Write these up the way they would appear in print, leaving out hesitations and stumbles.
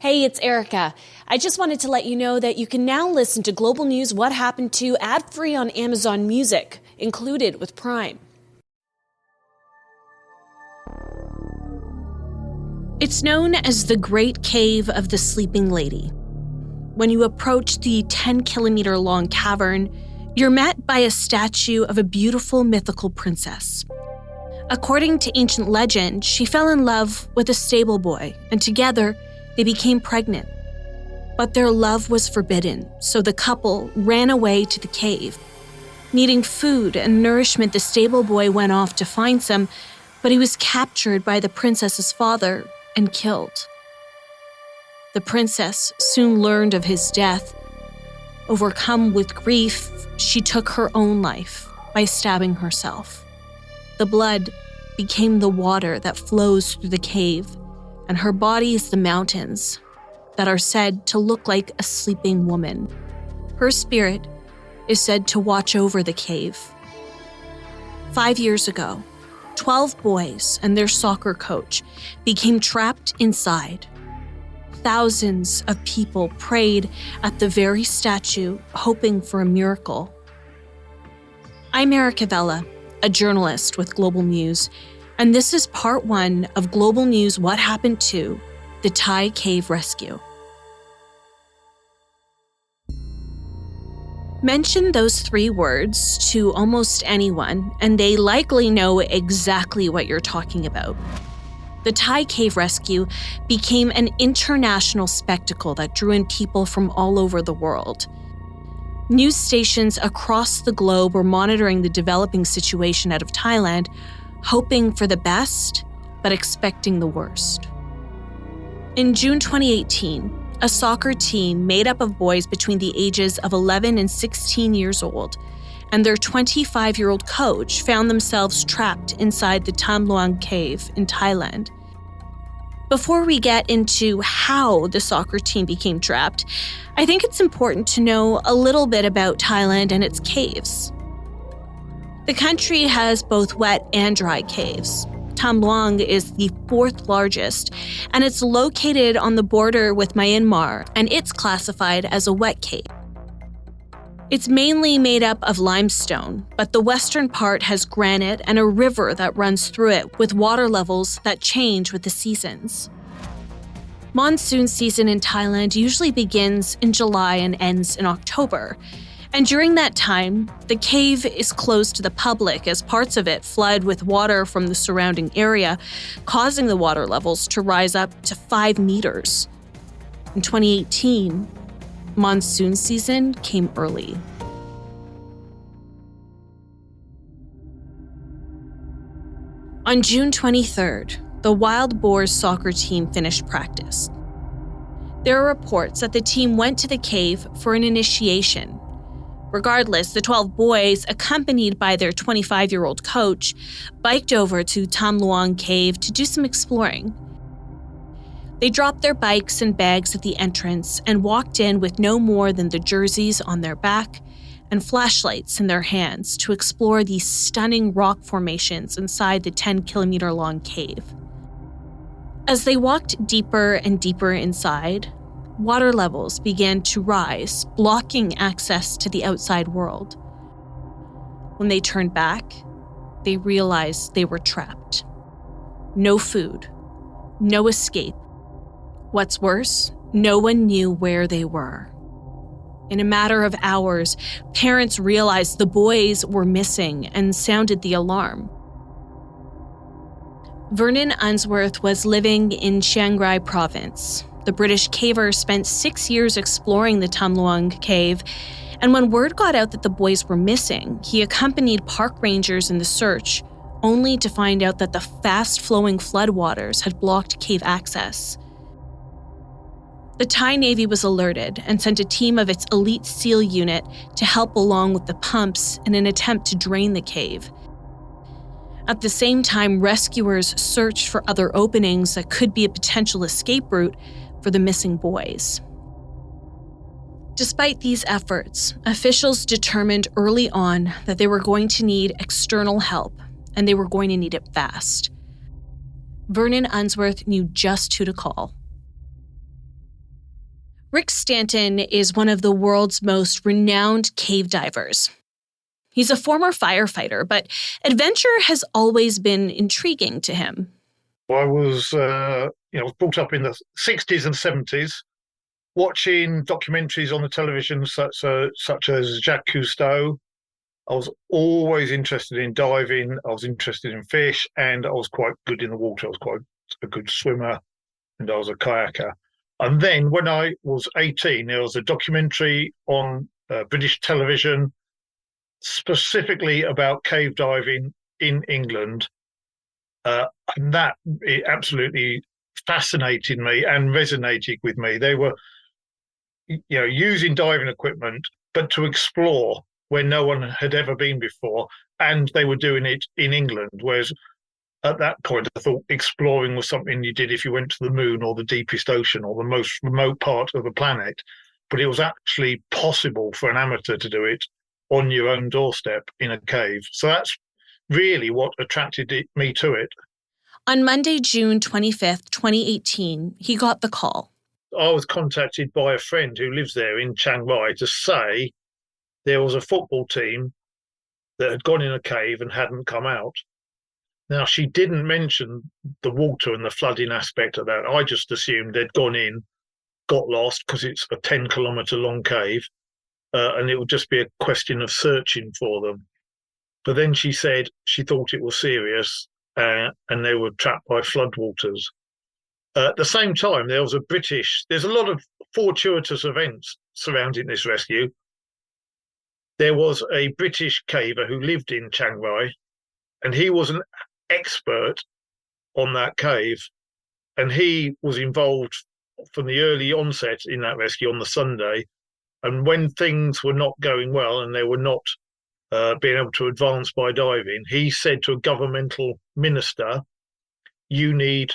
Hey, it's Erica. I just wanted to let you know that you can now listen to Global News What Happened To ad-free on Amazon Music, included with Prime. It's known as the Great Cave of the Sleeping Lady. When you approach the 10-kilometer-long cavern, you're met by a statue of a beautiful mythical princess. According to ancient legend, she fell in love with a stable boy, and together they became pregnant. But their love was forbidden, so the couple ran away to the cave. Needing food and nourishment, the stable boy went off to find some, but he was captured by the princess's father and killed. The princess soon learned of his death. Overcome with grief, she took her own life by stabbing herself. The blood became the water that flows through the cave, and her body is the mountains that are said to look like a sleeping woman. Her spirit is said to watch over the cave. 5 years ago, 12 boys and their soccer coach became trapped inside. Thousands of people prayed at the very statue, hoping for a miracle. I'm Vella, a journalist with Global News, and this is part 1 of Global News What Happened To the Thai Cave Rescue. Mention those 3 words to almost anyone, and they likely know exactly what you're talking about. The Thai Cave Rescue became an international spectacle that drew in people from all over the world. News stations across the globe were monitoring the developing situation out of Thailand, hoping for the best, but expecting the worst. In June 2018, a soccer team made up of boys between the ages of 11 and 16 years old, and their 25-year-old coach found themselves trapped inside the Tham Luang cave in Thailand. Before we get into how the soccer team became trapped, I think it's important to know a little bit about Thailand and its caves. The country has both wet and dry caves. Tham Luang is the 4th largest, and it's located on the border with Myanmar, and it's classified as a wet cave. It's mainly made up of limestone, but the western part has granite and a river that runs through it with water levels that change with the seasons. Monsoon season in Thailand usually begins in July and ends in October. And during that time, the cave is closed to the public as parts of it flood with water from the surrounding area, causing the water levels to rise up to 5 meters. In 2018, monsoon season came early. On June 23rd, the Wild Boars soccer team finished practice. There are reports that the team went to the cave for an initiation. Regardless, the 12 boys, accompanied by their 25-year-old coach, biked over to Tham Luang cave to do some exploring. They dropped their bikes and bags at the entrance and walked in with no more than the jerseys on their back and flashlights in their hands to explore these stunning rock formations inside the 10-kilometer-long cave. As they walked deeper and deeper inside, water levels began to rise, blocking access to the outside world. When they turned back, they realized they were trapped. No food, no escape. What's worse, no one knew where they were. In a matter of hours, parents realized the boys were missing and sounded the alarm. Vernon Unsworth was living in Chiang Rai province. The British caver spent 6 years exploring the Tham Luang cave, and when word got out that the boys were missing, he accompanied park rangers in the search, only to find out that the fast-flowing floodwaters had blocked cave access. The Thai Navy was alerted and sent a team of its elite SEAL unit to help along with the pumps in an attempt to drain the cave. At the same time, rescuers searched for other openings that could be a potential escape route for the missing boys. Despite these efforts, officials determined early on that they were going to need external help, and they were going to need it fast. Vernon Unsworth knew just who to call. Rick Stanton is one of the world's most renowned cave divers. He's a former firefighter, but adventure has always been intriguing to him. I was brought up in the 60s and 70s, watching documentaries on the television such as Jacques Cousteau. I was always interested in diving. I was interested in fish, and I was quite good in the water. I was quite a good swimmer, and I was a kayaker. And then when I was 18, there was a documentary on British television specifically about cave diving in England. And that it absolutely fascinated me and resonated with me. They were, using diving equipment, but to explore where no one had ever been before, and they were doing it in England. Whereas at that point, I thought exploring was something you did if you went to the moon or the deepest ocean or the most remote part of the planet. But it was actually possible for an amateur to do it on your own doorstep in a cave. So that's really what attracted me to it. On Monday, June 25th, 2018, he got the call. I was contacted by a friend who lives there in Chiang Rai to say there was a football team that had gone in a cave and hadn't come out. Now, she didn't mention the water and the flooding aspect of that. I just assumed they'd gone in, got lost because it's a 10-kilometre long cave, and it would just be a question of searching for them. But then she said she thought it was serious, and they were trapped by floodwaters. At the same time, there's a lot of fortuitous events surrounding this rescue. There was a British caver who lived in Chiang Rai, and he was an expert on that cave, and he was involved from the early onset in that rescue on the Sunday. And when things were not going well and they were not being able to advance by diving, he said to a governmental minister, "You need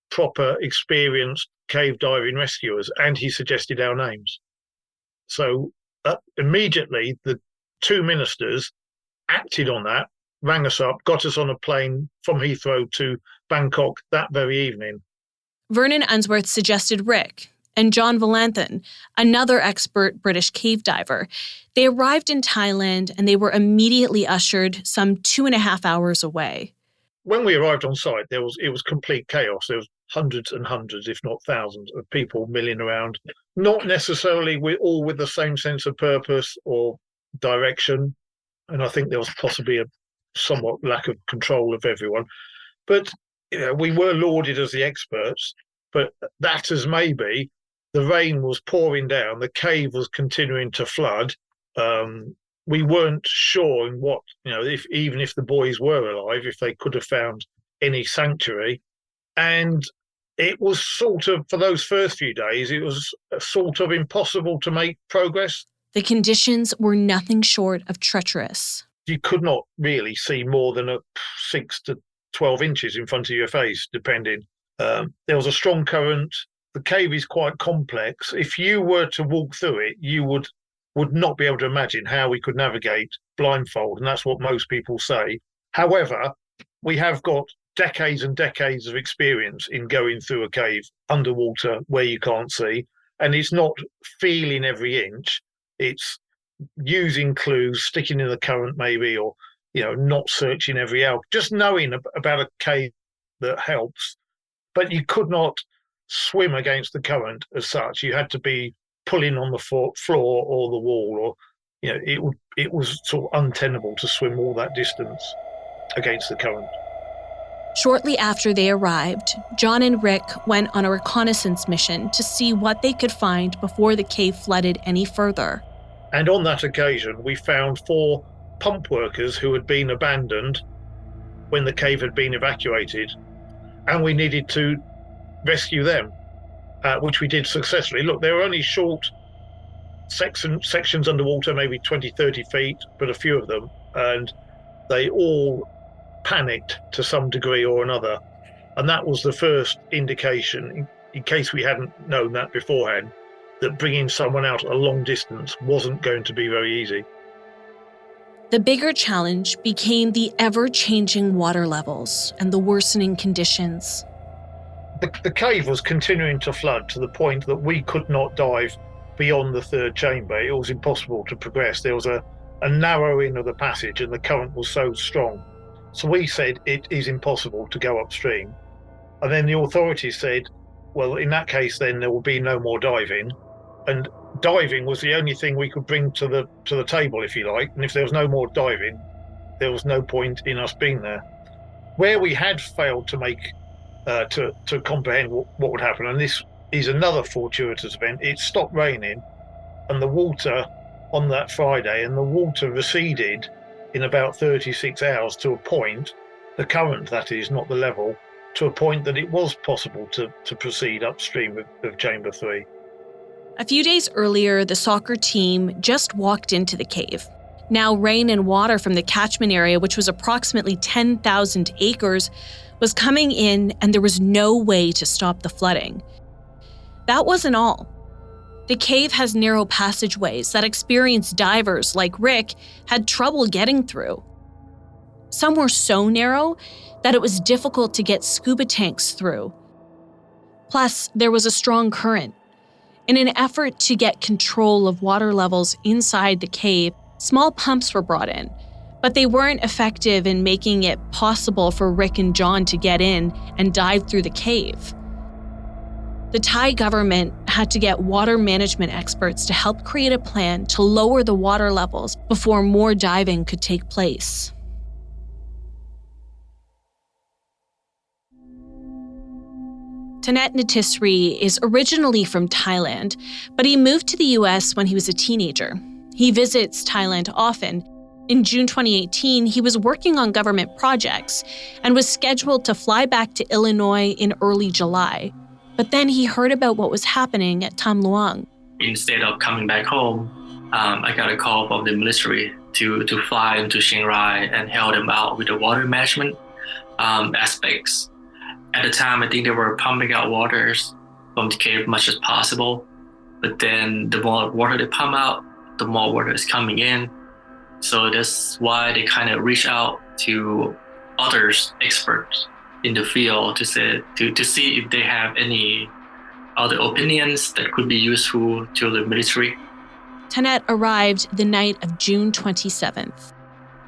proper, experienced cave diving rescuers," and he suggested our names. So immediately, the two ministers acted on that, rang us up, got us on a plane from Heathrow to Bangkok that very evening. Vernon Unsworth suggested Rick and John Valanthan, another expert British cave diver. They arrived in Thailand and they were immediately ushered some 2.5 hours away. When we arrived on site, it was complete chaos. There was hundreds and hundreds, if not thousands, of people milling around, not necessarily all with the same sense of purpose or direction. And I think there was possibly a somewhat lack of control of everyone. But we were lauded as the experts, but that as maybe, the rain was pouring down, the cave was continuing to flood. We weren't sure in what, even if the boys were alive, if they could have found any sanctuary. And it was sort of, for those first few days, it was sort of impossible to make progress. The conditions were nothing short of treacherous. You could not really see more than 6 to 12 inches in front of your face, depending. There was a strong current. The cave is quite complex. If you were to walk through it, you would not be able to imagine how we could navigate blindfold, and that's what most people say. However, we have got decades and decades of experience in going through a cave underwater where you can't see, and it's not feeling every inch. It's using clues, sticking in the current maybe, or not searching every hour. Just knowing about a cave that helps, but you could not swim against the current as such. You had to be pulling on the floor or the wall, or it was sort of untenable to swim all that distance against the current. Shortly after they arrived, John and Rick went on a reconnaissance mission to see what they could find before the cave flooded any further. And on that occasion, we found 4 pump workers who had been abandoned when the cave had been evacuated, and we needed to rescue them, which we did successfully. Look, they were only short sections underwater, maybe 20, 30 feet, but a few of them, and they all panicked to some degree or another. And that was the first indication, in case we hadn't known that beforehand, that bringing someone out a long distance wasn't going to be very easy. The bigger challenge became the ever-changing water levels and the worsening conditions. The cave was continuing to flood to the point that we could not dive beyond the third chamber. It was impossible to progress. There was a narrowing of the passage and the current was so strong. So we said it is impossible to go upstream. And then the authorities said, well, in that case, then there will be no more diving. And diving was the only thing we could bring to the table, if you like. And if there was no more diving, there was no point in us being there. Where we had failed to make to comprehend what would happen, and this is another fortuitous event. It stopped raining, and the water on that Friday, and the water receded in about 36 hours to a point, the current that is, not the level, to a point that it was possible to proceed upstream of Chamber 3. A few days earlier, the soccer team just walked into the cave. Now, rain and water from the catchment area, which was approximately 10,000 acres, was coming in, and there was no way to stop the flooding. That wasn't all. The cave has narrow passageways that experienced divers like Rick had trouble getting through. Some were so narrow that it was difficult to get scuba tanks through. Plus, there was a strong current. In an effort to get control of water levels inside the cave, small pumps were brought in, but they weren't effective in making it possible for Rick and John to get in and dive through the cave. The Thai government had to get water management experts to help create a plan to lower the water levels before more diving could take place. Thanet Natisri is originally from Thailand, but he moved to the US when he was a teenager. He visits Thailand often. In June 2018, he was working on government projects and was scheduled to fly back to Illinois in early July. But then he heard about what was happening at Tham Luang. Instead of coming back home, I got a call from the military to fly into Chiang Rai and help them out with the water management aspects. At the time, I think they were pumping out waters from the cave much as possible. But then the more water they pump out, the more water is coming in. So that's why they kind of reach out to others, experts in the field, to see if they have any other opinions that could be useful to the military. Thanet arrived the night of June 27th.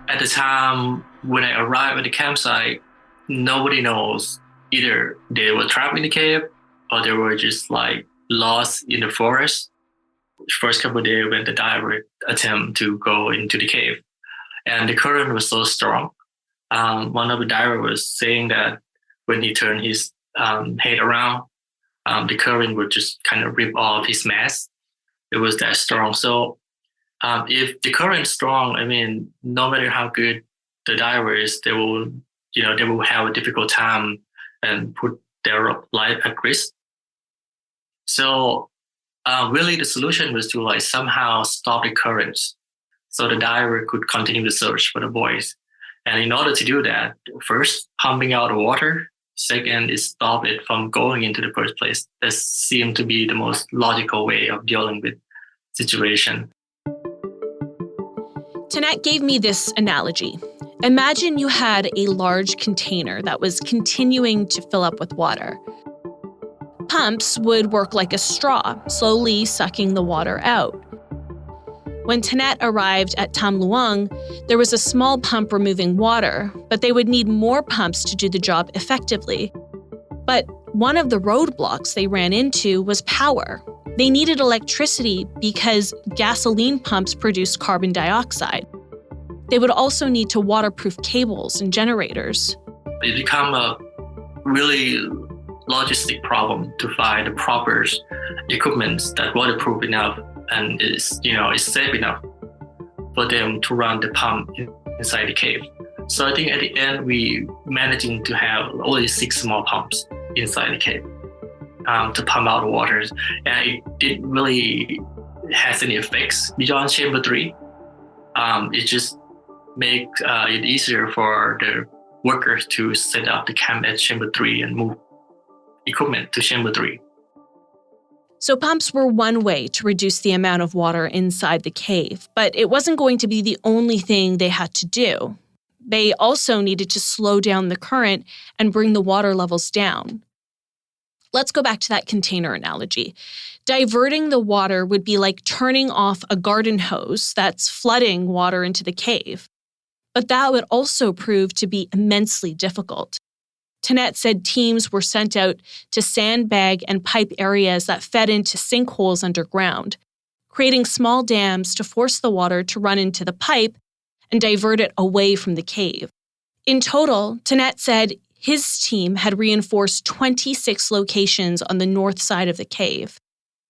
At the time when I arrived at the campsite, nobody knows. Either they were trapped in the cave or they were just lost in the forest. First couple of days when the diver attempt to go into the cave, and the current was so strong. One of the divers was saying that when he turned his head around, the current would just kind of rip off his mask. It was that strong. So if the current is strong, I mean, no matter how good the diver is, they will have a difficult time and put their life at risk. So really the solution was to somehow stop the currents so the diver could continue the search for the boys. And in order to do that, first, pumping out water. Second is stop it from going into the first place. That seemed to be the most logical way of dealing with the situation. Thanet gave me this analogy. Imagine you had a large container that was continuing to fill up with water. Pumps would work like a straw, slowly sucking the water out. When Thanet arrived at Tham Luang, there was a small pump removing water, but they would need more pumps to do the job effectively. But one of the roadblocks they ran into was power. They needed electricity because gasoline pumps produced carbon dioxide. They would also need to waterproof cables and generators. It became a really logistic problem to find the proper equipment that waterproof enough and is safe enough for them to run the pump inside the cave. So I think at the end we managing to have only 6 small pumps inside the cave to pump out the waters, and it didn't really has any effects beyond Chamber 3. It just makes it easier for the workers to set up the camp at Chamber 3 and move equipment to Chamber 3. So pumps were one way to reduce the amount of water inside the cave, but it wasn't going to be the only thing they had to do. They also needed to slow down the current and bring the water levels down. Let's go back to that container analogy. Diverting the water would be like turning off a garden hose that's flooding water into the cave. But that would also prove to be immensely difficult. Thanet said teams were sent out to sandbag and pipe areas that fed into sinkholes underground, creating small dams to force the water to run into the pipe and divert it away from the cave. In total, Thanet said his team had reinforced 26 locations on the north side of the cave.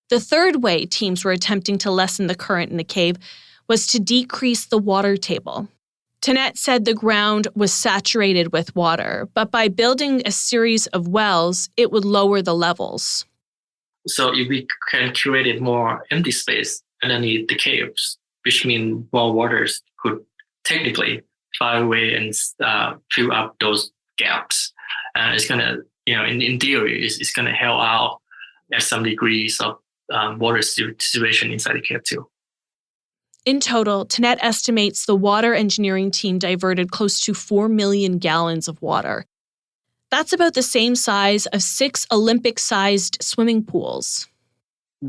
The third way teams were attempting to lessen the current in the cave was to decrease the water table. Thanet said the ground was saturated with water, but by building a series of wells, it would lower the levels. So if we can create more empty space underneath the caves, which means more waters could technically fly away and fill up those gaps. It's going to, in theory, it's going to help out at some degrees of water situation inside the cave too. In total, Thanet estimates the water engineering team diverted close to 4 million gallons of water. That's about the same size of 6 Olympic-sized swimming pools.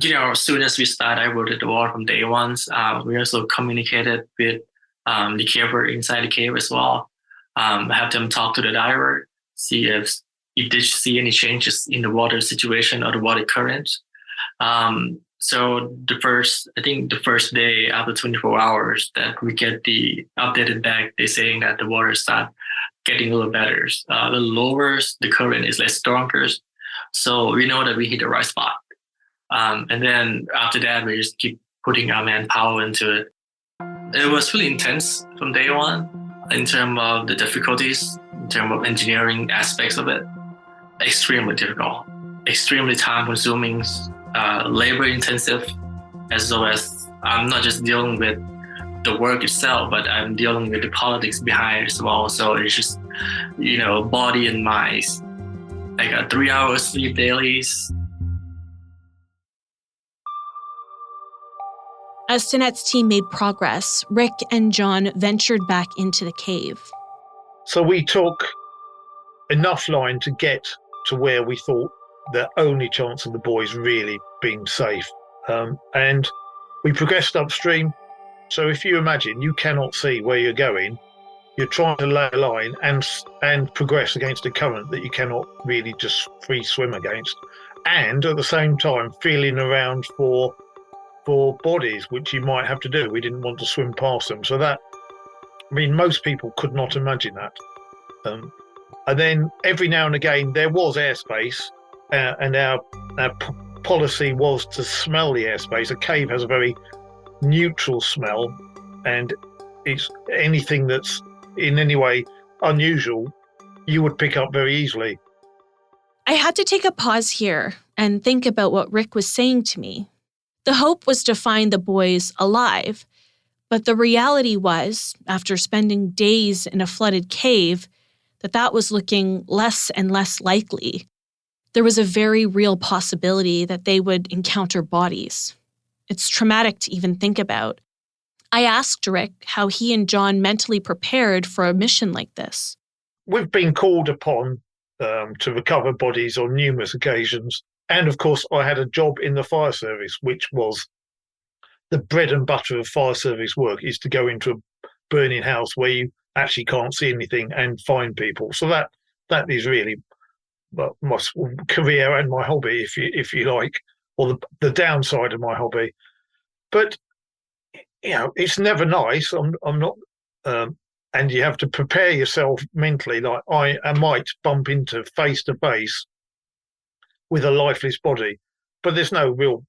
As soon as we started, I voted the water from day one. We also communicated with the caver inside the cave as well. Have them talk to the diver, see if they see any changes in the water situation or the water current. So the first day after 24 hours that we get the updated back, they're saying that the water start getting a little better. A little lower, the current is less stronger. So we know that we hit the right spot. And then after that, we just keep putting our manpower into it. It was really intense from day one in terms of the difficulties, in terms of engineering aspects of it. Extremely difficult, extremely time-consuming, labor-intensive, as well as I'm not just dealing with the work itself, but I'm dealing with the politics behind it as well. So it's just, body and mind. Like a 3-hour sleep daily. As Thanet's team made progress, Rick and John ventured back into the cave. So we took enough line to get to where we thought the only chance of the boys really being safe. And we progressed upstream. So if you imagine you cannot see where you're going, you're trying to lay a line and progress against a current that you cannot really just free swim against. And at the same time, feeling around for bodies, which you might have to do. We didn't want to swim past them. So most people could not imagine that. And then every now and again, there was airspace, and our policy was to smell the airspace. A cave has a very neutral smell, and it's anything that's in any way unusual, you would pick up very easily. I had to take a pause here and think about what Rick was saying to me. The hope was to find the boys alive, but the reality was, after spending days in a flooded cave, that was looking less and less likely. There was a very real possibility that they would encounter bodies. It's traumatic to even think about. I asked Rick how he and John mentally prepared for a mission like this. We've been called upon to recover bodies on numerous occasions. And of course, I had a job in the fire service, which was the bread and butter of fire service work, is to go into a burning house where you actually can't see anything and find people. So that is really my career and my hobby, if you like, or the downside of my hobby. But it's never nice. I'm not, and you have to prepare yourself mentally. Like I might bump into face to face with a lifeless body, but there's no real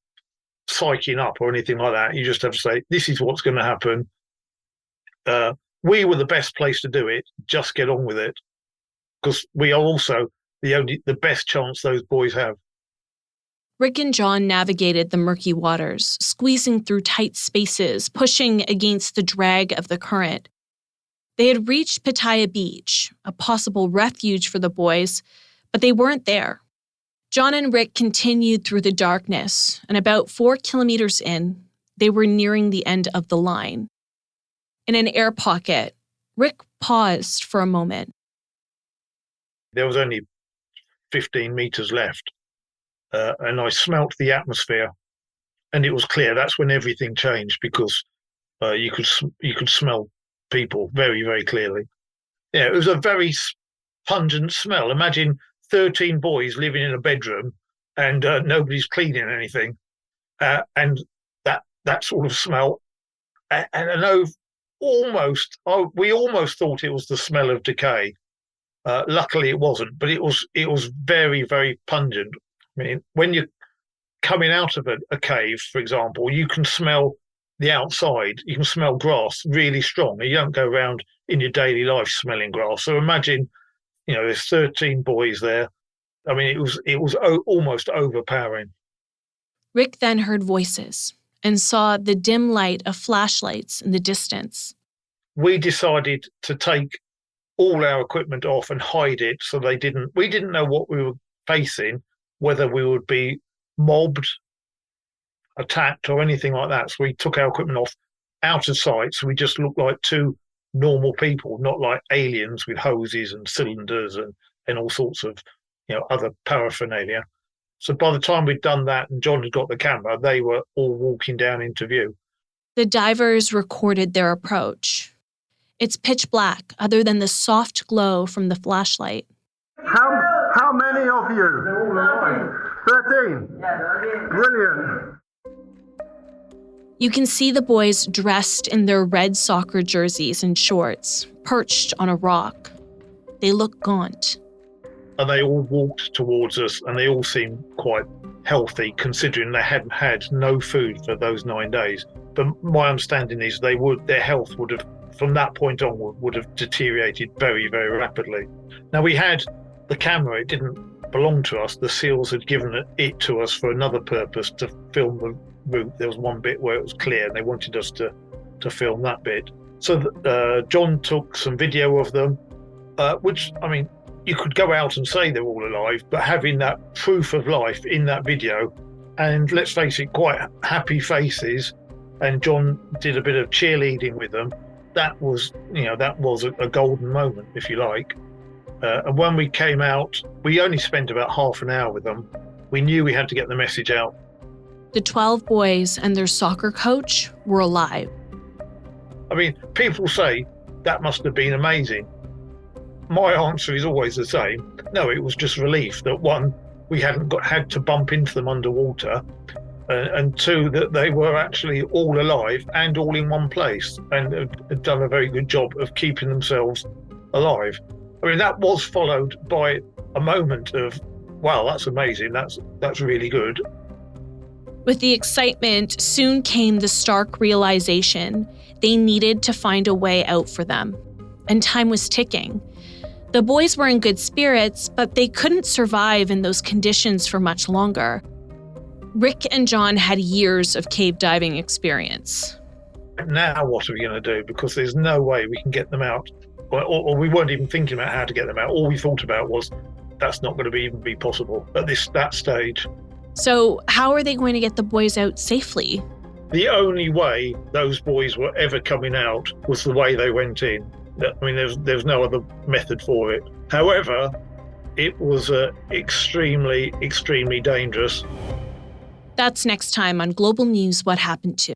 psyching up or anything like that. You just have to say, this is what's going to happen. We were the best place to do it. Just get on with it, because we are also the best chance those boys have. Rick and John navigated the murky waters, squeezing through tight spaces, pushing against the drag of the current. They had reached Pattaya Beach, a possible refuge for the boys, but they weren't there. John and Rick continued through the darkness, and about 4 kilometers in, they were nearing the end of the line. In an air pocket, Rick paused for a moment. There was only 15 meters left. and I smelt the atmosphere, and it was clear. That's when everything changed, because you could smell people very, very clearly. Yeah, it was a very pungent smell. Imagine 13 boys living in a bedroom and nobody's cleaning anything, and that sort of smell. And I know we almost thought it was the smell of decay. Luckily, it wasn't, but it was very, very pungent. I mean, when you're coming out of a cave, for example, you can smell the outside. You can smell grass really strong. You don't go around in your daily life smelling grass. So imagine, there's 13 boys there. I mean, it was almost overpowering. Rick then heard voices and saw the dim light of flashlights in the distance. We decided to take all our equipment off and hide it, so we didn't know what we were facing, whether we would be mobbed, attacked, or anything like that. So we took our equipment off out of sight, so we just looked like two normal people, not like aliens with hoses and cylinders and all sorts of other paraphernalia. So by the time we'd done that and John had got the camera, they were all walking down into view. The divers recorded their approach. It's pitch black, other than the soft glow from the flashlight. How many of you? They're all alive. 13? Yeah, 13. Brilliant. You can see the boys dressed in their red soccer jerseys and shorts, perched on a rock. They look gaunt. And they all walked towards us, and they all seemed quite healthy, considering they hadn't had no food for those 9 days. But my understanding is their health would have, from that point onward, would have deteriorated very, very rapidly. Now, we had the camera. It didn't belong to us. The SEALs had given it to us for another purpose, to film the route. There was one bit where it was clear, and they wanted us to film that bit. So John took some video of them, which, I mean, you could go out and say they're all alive, but having that proof of life in that video, and let's face it, quite happy faces, and John did a bit of cheerleading with them, that was a golden moment, if you like. And when we came out, we only spent about half an hour with them. We knew we had to get the message out. The 12 boys and their soccer coach were alive. I mean, people say that must have been amazing. My answer is always the same. No, it was just relief that, one, we hadn't had to bump into them underwater, and two, that they were actually all alive and all in one place, and had done a very good job of keeping themselves alive. I mean, that was followed by a moment of, wow, that's amazing, that's really good. With the excitement, soon came the stark realization they needed to find a way out for them, and time was ticking. The boys were in good spirits, but they couldn't survive in those conditions for much longer. Rick and John had years of cave diving experience. Now what are we going to do? Because there's no way we can get them out. Or we weren't even thinking about how to get them out. All we thought about was that's not going to even be possible at that stage. So how are they going to get the boys out safely? The only way those boys were ever coming out was the way they went in. I mean, there's no other method for it. However, it was extremely, extremely dangerous. That's next time on Global News What Happened To.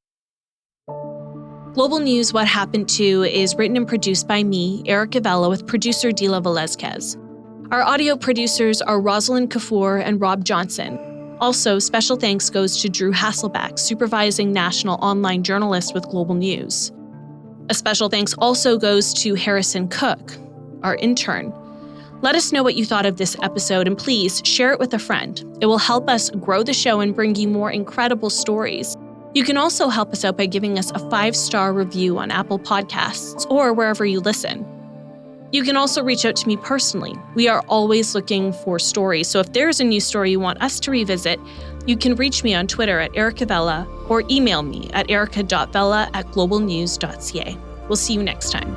Global News What Happened To is written and produced by me, Erica Vella, with producer Dila Velezquez. Our audio producers are Rosalind Kafour and Rob Johnson. Also, special thanks goes to Drew Hasselback, supervising national online journalist with Global News. A special thanks also goes to Harrison Cook, our intern. Let us know what you thought of this episode, and please share it with a friend. It will help us grow the show and bring you more incredible stories. You can also help us out by giving us a 5-star review on Apple Podcasts or wherever you listen. You can also reach out to me personally. We are always looking for stories, so if there's a new story you want us to revisit, you can reach me on Twitter at Erica Vella or email me at erica.vella@globalnews.ca. We'll see you next time.